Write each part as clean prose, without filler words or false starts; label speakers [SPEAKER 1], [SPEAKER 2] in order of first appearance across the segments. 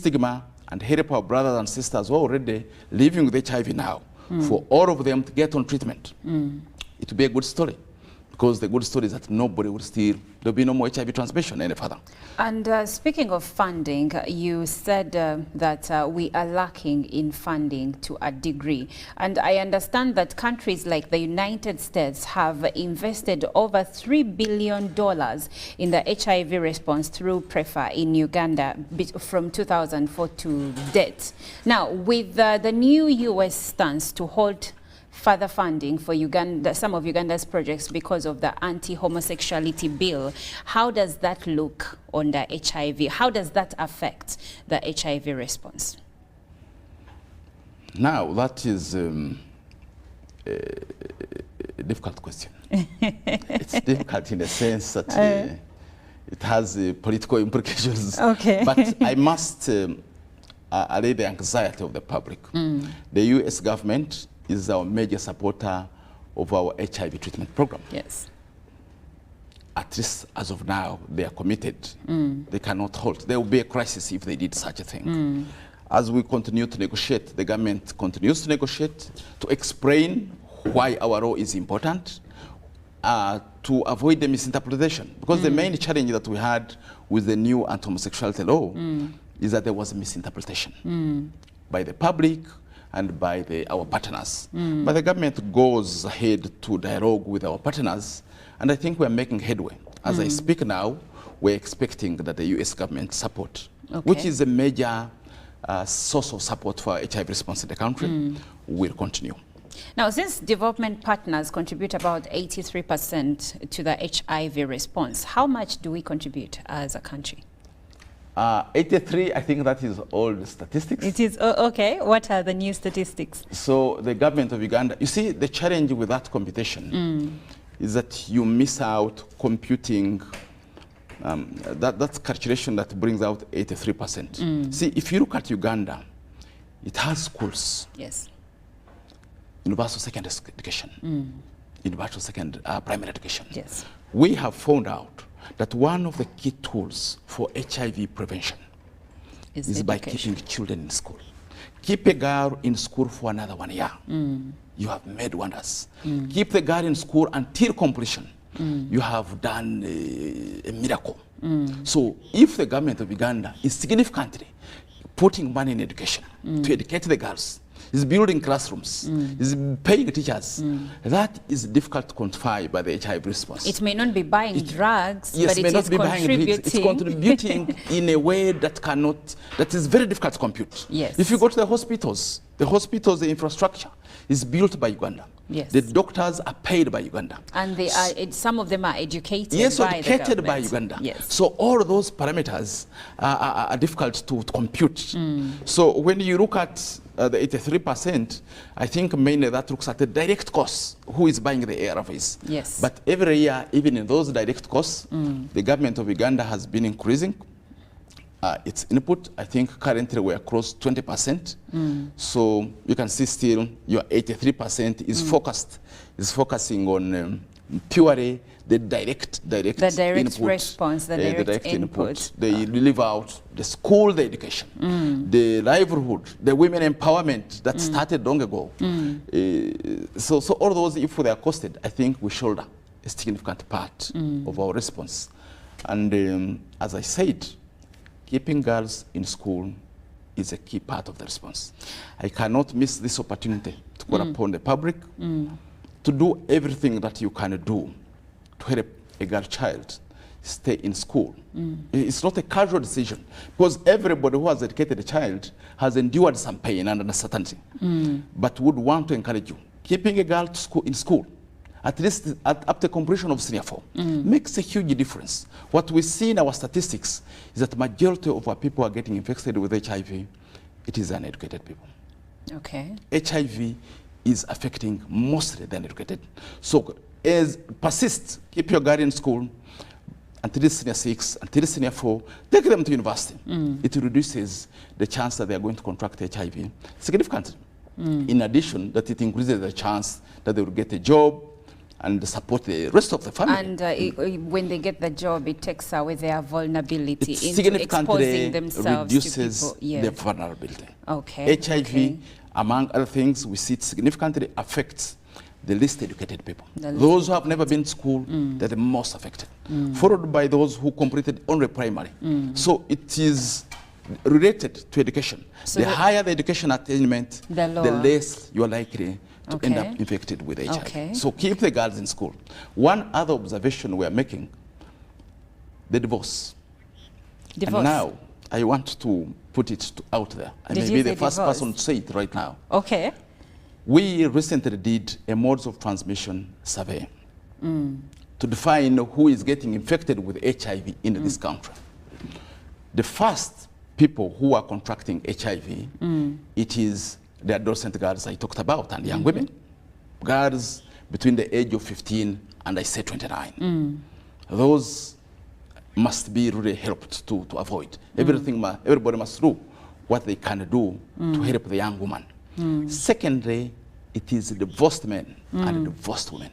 [SPEAKER 1] stigma and help our brothers and sisters who are already living with HIV now, for all of them to get on treatment. It will be a good story, because the good story is that nobody will still, there will be no more HIV transmission any further.
[SPEAKER 2] And speaking of funding, you said that we are lacking in funding to a degree. And I understand that countries like the United States have invested over $3 billion in the HIV response through PREFA in Uganda from 2004 to date. Now, with the new US stance to hold further funding for Uganda, some of Uganda's projects because of the anti-homosexuality bill, how does that look on the HIV? How does that affect the HIV response?
[SPEAKER 1] Now, that is a difficult question. It's difficult in the sense that it has political implications.
[SPEAKER 2] Okay.
[SPEAKER 1] But I must allay the anxiety of the public. The US government is our major supporter of our HIV treatment program.
[SPEAKER 2] Yes.
[SPEAKER 1] At least as of now, they are committed. They cannot halt. There will be a crisis if they did such a thing. As we continue to negotiate, the government continues to negotiate to explain why our role is important, to avoid the misinterpretation. Because the main challenge that we had with the new anti-homosexuality law is that there was a misinterpretation by the public and by our partners. But the government goes ahead to dialogue with our partners, and I think we're making headway. As I speak now, we're expecting that the US government support, which is a major source of support for HIV response in the country, will continue.
[SPEAKER 2] Now, since development partners contribute about 83% to the HIV response, how much do we contribute as a country?
[SPEAKER 1] 83, I think that is all the statistics.
[SPEAKER 2] It is, okay. What are the new statistics?
[SPEAKER 1] So the government of Uganda, you see, the challenge with that computation is that you miss out computing, that's calculation that brings out 83%. See, if you look at Uganda, it has schools.
[SPEAKER 2] Yes.
[SPEAKER 1] Universal secondary education, universal primary education.
[SPEAKER 2] Yes.
[SPEAKER 1] We have found out that one of the key tools for HIV prevention is by keeping children in school. Keep a girl in school for another 1 year. You have made wonders. Keep the girl in school until completion. You have done a miracle. So if the government of Uganda is significantly putting money in education to educate the girls, is building classrooms, is paying teachers. That is difficult to quantify by the HIV response.
[SPEAKER 2] It may not be buying drugs,
[SPEAKER 1] yes,
[SPEAKER 2] but
[SPEAKER 1] it may not be
[SPEAKER 2] contributing.
[SPEAKER 1] buying drugs. It's contributing in a way that is very difficult to compute.
[SPEAKER 2] Yes.
[SPEAKER 1] If you go to the hospitals, the infrastructure is built by Uganda.
[SPEAKER 2] Yes.
[SPEAKER 1] The doctors are paid by Uganda.
[SPEAKER 2] And they are, some of them are educated
[SPEAKER 1] educated by Uganda.
[SPEAKER 2] Yes.
[SPEAKER 1] So all those parameters are difficult to compute. So when you look at the 83%, I think mainly that looks at the direct costs, who is buying the ARVs.
[SPEAKER 2] Yes.
[SPEAKER 1] But every year, even in those direct costs, the government of Uganda has been increasing its input. I think currently we're across 20%. So you can see still your 83% is focusing on purely the direct input,
[SPEAKER 2] response, the direct input.
[SPEAKER 1] They live out the school, the education, the livelihood, the women empowerment that started long ago. So all those, if they are costed, I think we shoulder a significant part of our response. And as I said, keeping girls in school is a key part of the response. I cannot miss this opportunity to call upon the public to do everything that you can do to help a girl child stay in school. It's not a casual decision, because everybody who has educated a child has endured some pain and uncertainty, but would want to encourage you. Keeping a girl in school, at least up to completion of senior 4, makes a huge difference. What we see in our statistics is that the majority of our people are getting infected with HIV. It is uneducated people. Okay. HIV is affecting mostly the uneducated. So persist, keep your girl in school until senior 6, until senior 4, take them to university. It reduces the chance that they are going to contract HIV significantly. In addition, that it increases the chance that they will get a job and support the rest of the family.
[SPEAKER 2] And when they get the job, it takes away their vulnerability
[SPEAKER 1] It
[SPEAKER 2] into
[SPEAKER 1] significantly
[SPEAKER 2] exposing themselves
[SPEAKER 1] reduces
[SPEAKER 2] to people. Yes.
[SPEAKER 1] their vulnerability.
[SPEAKER 2] Okay.
[SPEAKER 1] HIV, among other things, we see it significantly affects the least educated people. Those who have never been to school, they're the most affected, followed by those who completed only primary. So it is related to education. So the higher the education attainment, the less you are likely to end up infected with HIV.
[SPEAKER 2] Okay.
[SPEAKER 1] So keep the girls in school. One other observation we are making, the divorce. And now I want to put it out there. I may be the first person to say it right now.
[SPEAKER 2] Okay.
[SPEAKER 1] We recently did a modes of transmission survey to define who is getting infected with HIV in this country. The first people who are contracting HIV, it is the adolescent girls I talked about and young women. Girls between the age of 15 and I say 29. Those must be really helped to avoid. Everybody must do what they can do to help the young woman. Secondly, it is divorced men and divorced women.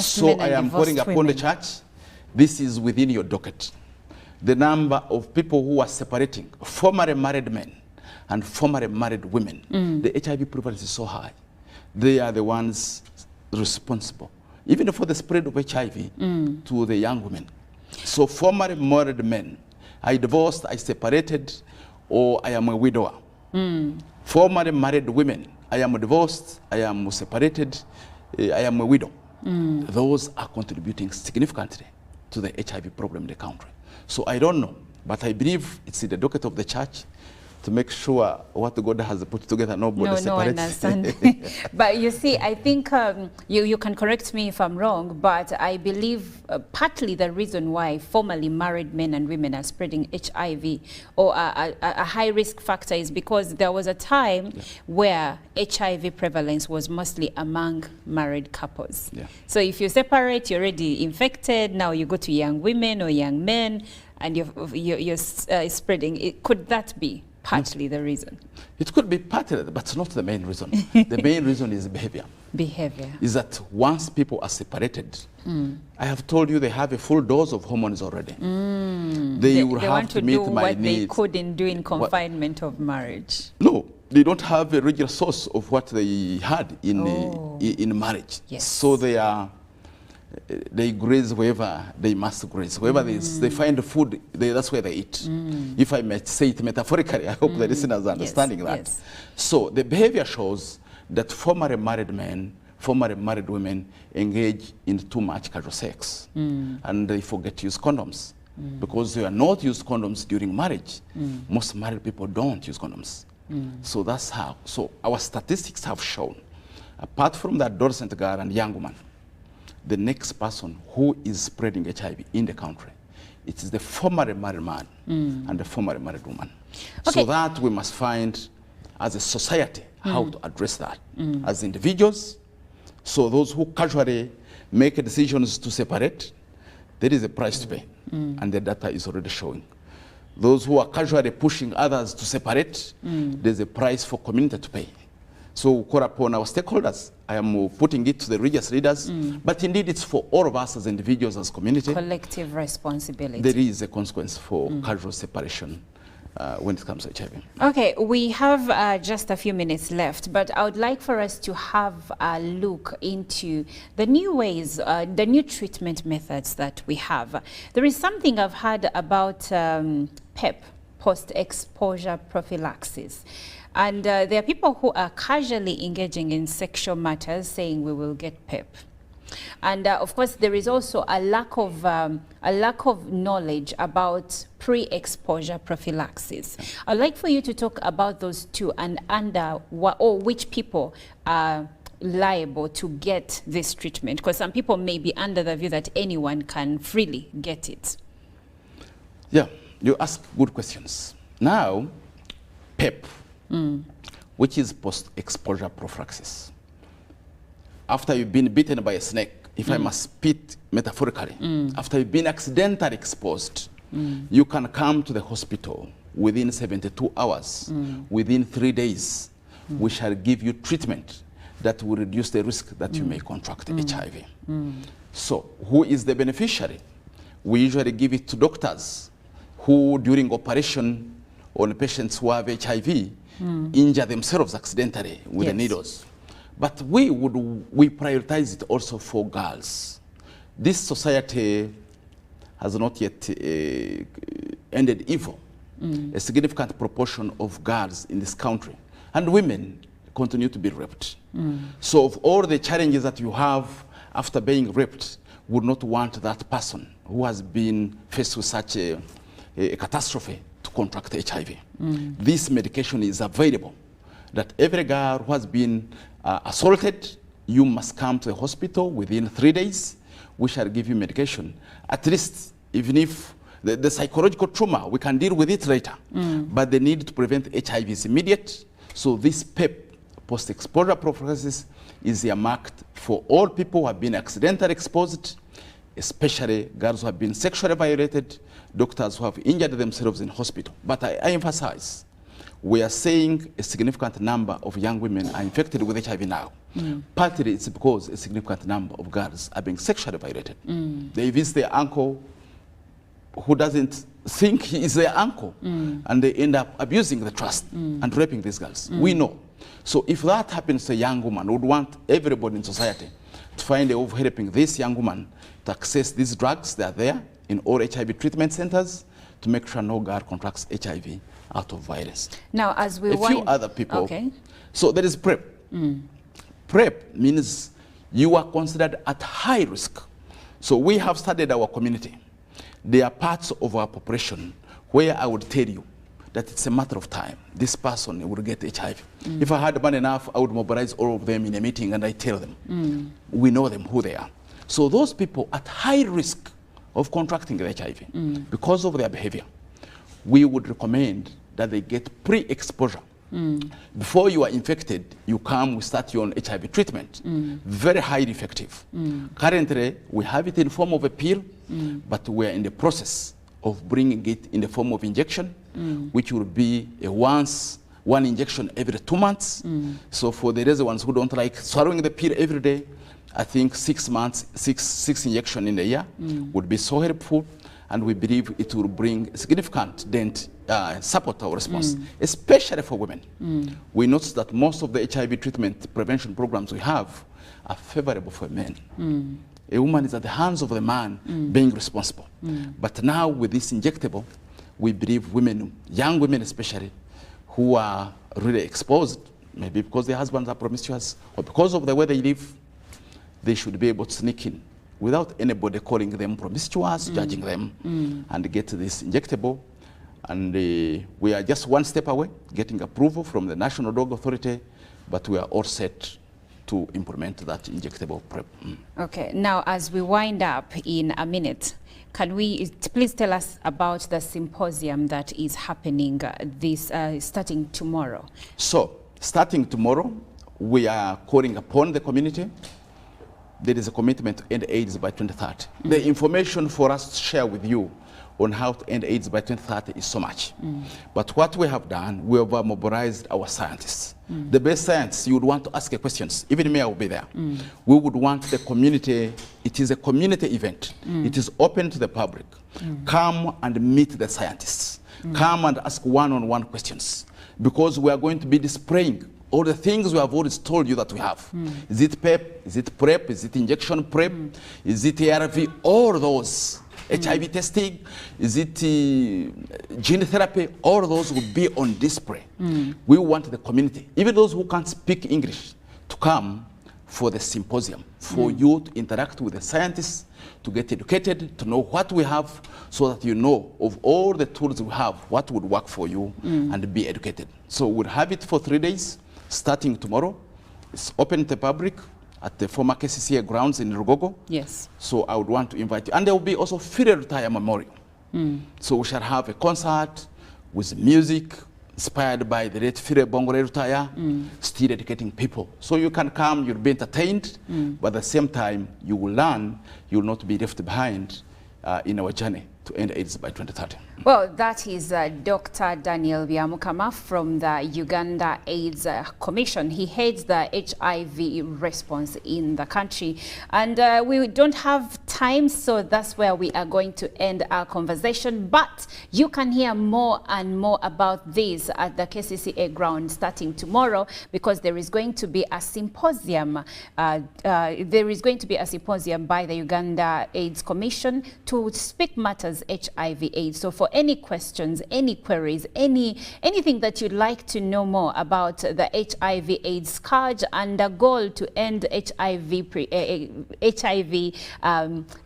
[SPEAKER 1] So I am calling upon the church. This is within your docket. The number of people who are separating, formerly married men and formerly married women, the HIV prevalence is so high. They are the ones responsible, even for the spread of HIV to the young women. So formerly married men, I divorced, I separated, or I am a widower. Formerly married women, I am divorced, I am separated, I am a widow. Those are contributing significantly to the HIV problem in the country. So I don't know, but I believe it's in the docket of the church to make sure what God has put together, nobody separates.
[SPEAKER 2] No, I understand. But you see, I think you can correct me if I'm wrong, but I believe partly the reason why formerly married men and women are spreading HIV or a high-risk factor is because there was a time where HIV prevalence was mostly among married couples. So if you separate, you're already infected, now you go to young women or young men, and you're spreading. Could that be partly the reason?
[SPEAKER 1] It could be partly, but it's not the main reason. The main reason is behavior. Behavior. Is that once people are separated, I have told you they have a full dose of hormones already. They will have to meet my needs.
[SPEAKER 2] What they couldn't do in confinement of marriage.
[SPEAKER 1] No, they don't have a regular source of what they had in marriage. So they graze wherever they must graze. Wherever they find food, that's where they eat. If I may say it metaphorically, I hope the listeners are understanding that. So the behavior shows that formerly married men, formerly married women engage in too much casual sex. And they forget to use condoms. Because they are not used condoms during marriage. Most married people don't use condoms. So that's how. So our statistics have shown, apart from the adolescent girl and young woman, the next person who is spreading HIV in the country, it is the formerly married man and the formerly married woman. So that we must find, as a society, how to address that. As individuals, so those who casually make decisions to separate, there is a price to pay, and the data is already showing. Those who are casually pushing others to separate, there's a price for community to pay. So call upon our stakeholders. I am putting it to the religious leaders, but indeed it's for all of us as individuals, as community.
[SPEAKER 2] Collective responsibility.
[SPEAKER 1] There is a consequence for casual separation when it comes to HIV.
[SPEAKER 2] Okay, we have just a few minutes left, but I would like for us to have a look into the new ways, the new treatment methods that we have. There is something I've heard about PEP, post-exposure prophylaxis. And there are people who are casually engaging in sexual matters saying we will get PEP. And of course, there is also a lack of knowledge about pre-exposure prophylaxis. I'd like for you to talk about those two and under what, or which people are liable to get this treatment, because some people may be under the view that anyone can freely get it.
[SPEAKER 1] Yeah, you ask good questions. Now, PEP, which is post-exposure prophylaxis. After you've been bitten by a snake, if I must speak metaphorically, after you've been accidentally exposed, you can come to the hospital within 72 hours, within 3 days. We shall give you treatment that will reduce the risk that you may contract HIV. So who is the beneficiary? We usually give it to doctors who, during operation on patients who have HIV, injure themselves accidentally with the needles. But we prioritize it also for girls. This society has not yet ended evil. A significant proportion of girls in this country and women continue to be raped. So of all the challenges that you have after being raped, would not want that person who has been faced with such a catastrophe to contract HIV. This medication is available, that every girl who has been assaulted, you must come to the hospital within 3 days. We shall give you medication. At least, even if the psychological trauma, we can deal with it later. But the need to prevent HIV is immediate. So this PEP, post-exposure prophylaxis, is earmarked for all people who have been accidentally exposed, especially girls who have been sexually violated, doctors who have injured themselves in hospital. But I emphasize, we are saying a significant number of young women are infected with HIV now. Partly it's because a significant number of girls are being sexually violated. They visit their uncle who doesn't think he is their uncle, and they end up abusing the trust and raping these girls. We know. So if that happens to a young woman, we would want everybody in society to find a way of helping this young woman to access these drugs that are there in all HIV treatment centers to make sure no girl contracts HIV out of violence.
[SPEAKER 2] Now, as we
[SPEAKER 1] a few other people.
[SPEAKER 2] Okay.
[SPEAKER 1] So there is PrEP. PrEP means you are considered at high risk. So we have studied our community. There are parts of our population where I would tell you that it's a matter of time. This person will get HIV. If I had money enough, I would mobilize all of them in a meeting and I tell them. We know them, who they are. So those people at high risk of contracting HIV because of their behavior, we would recommend that they get pre-exposure. Before you are infected, you come, we start you on HIV treatment. Very highly effective. Currently, we have it in the form of a pill, but we are in the process of bringing it in the form of injection, which will be a one injection every 2 months. So for the other ones who don't like swallowing the pill every day, I think 6 months, six injections in a year would be so helpful, and we believe it will bring significant support our response, especially for women. We notice that most of the HIV treatment prevention programs we have are favorable for men. A woman is at the hands of the man being responsible. But now with this injectable, we believe women, young women especially, who are really exposed, maybe because their husbands are promiscuous or because of the way they live, they should be able to sneak in without anybody calling them promiscuous, judging them, and get this injectable. And we are just one step away, getting approval from the National Drug Authority, but we are all set to implement that injectable PrEP.
[SPEAKER 2] Okay, now as we wind up in a minute, can we please tell us about the symposium that is happening starting tomorrow? So,
[SPEAKER 1] starting tomorrow, we are calling upon the community. There is a commitment to end AIDS by 2030. The information for us to share with you on how to end AIDS by 2030 is so much. But what we have done, we have mobilized our scientists. The best science, you would want to ask questions. Even me, I will be there. We would want the community, it is a community event. It is open to the public. Come and meet the scientists. Come and ask one-on-one questions. Because we are going to be displaying all the things we have always told you that we have. Is it PEP? Is it PrEP? Is it injection PrEP? Is it ARV? All those. HIV testing? Is it gene therapy? All those will be on display. We want the community, even those who can't speak English, to come for the symposium, for you to interact with the scientists, to get educated, to know what we have, so that you know of all the tools we have, what would work for you, and be educated. So we'll have it for 3 days, starting tomorrow. It's open to the public at the former KCCA grounds in Rugogo.
[SPEAKER 2] Yes.
[SPEAKER 1] So I would want to invite you. And there will be also Fire Retire Memorial. So we shall have a concert with music inspired by the late Fire Bongore Retire, still educating people. So you can come, you'll be entertained, but at the same time, you will learn, you will not be left behind in our journey to end AIDS by 2030.
[SPEAKER 2] Well, that is Dr. Daniel Byamukama from the Uganda AIDS Commission. He heads the HIV response in the country. And we don't have time, so that's where we are going to end our conversation. But you can hear more and more about this at the KCCA ground starting tomorrow, because there is going to be a symposium. There is going to be a symposium by the Uganda AIDS Commission to speak matters HIV/AIDS. So for any questions, any queries, anything that you'd like to know more about the HIV/AIDS scourge and the goal to end HIV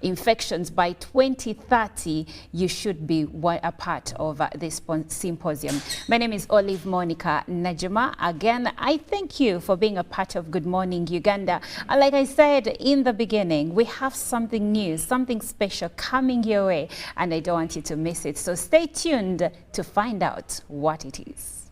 [SPEAKER 2] infections by 2030, you should be a part of this symposium. My name is Olive Monica Najima. Again, I thank you for being a part of Good Morning Uganda. And like I said in the beginning, we have something new, something special coming your way, and I don't want you to miss it. So stay tuned to find out what it is.